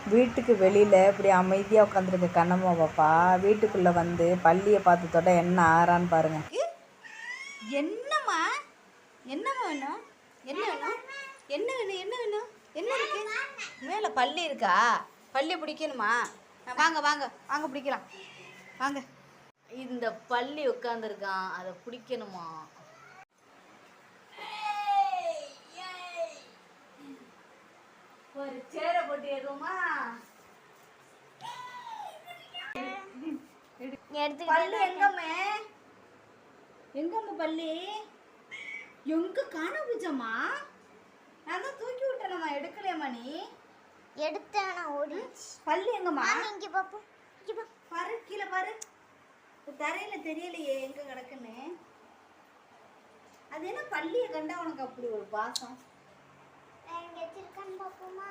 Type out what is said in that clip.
வீட்டுக்கு வெளியில் இப்படி அமைதியாக உட்காந்துருக்க கண்ணம்மா பாப்பா வீட்டுக்குள்ளே வந்து பள்ளியை பார்த்து தொட்ட என்ன ஆறான்னு பாருங்க. என்னம்மா என்னம்மா வேணும்? என்ன வேணும்? என்ன வேணும்? என்ன வேணும்? என்ன இருக்கு மேலே? பள்ளி இருக்கா? பள்ளி பிடிக்கணுமா? வாங்க வாங்க வாங்க பிடிக்கலாம் வாங்க. இந்த பள்ளி உட்காந்துருக்கான், அதை பிடிக்கணுமா? ஒரு சேரை போட்டு ஏறுமா? பள்ளி எங்கம்மே? எங்கம்மா பள்ளி? எங்க காண பூஜம்மா? நான் தான் தூக்கி விட்டேனம்மா, எடுக்கலையம்மா? நீ எடுத்தேன், நான் ஓடி. பள்ளி எங்கம்மா? இங்க பாப்போம், இங்க பா. பாரு, கீழே பாரு. தரையில தெரியலையே எங்க கிடக்குன்னு. அது என்ன பள்ளியை கண்டா உனக்கு அப்படி ஒரு பாசம்? எங்க வச்சிருக்கான்னு பாப்போமா?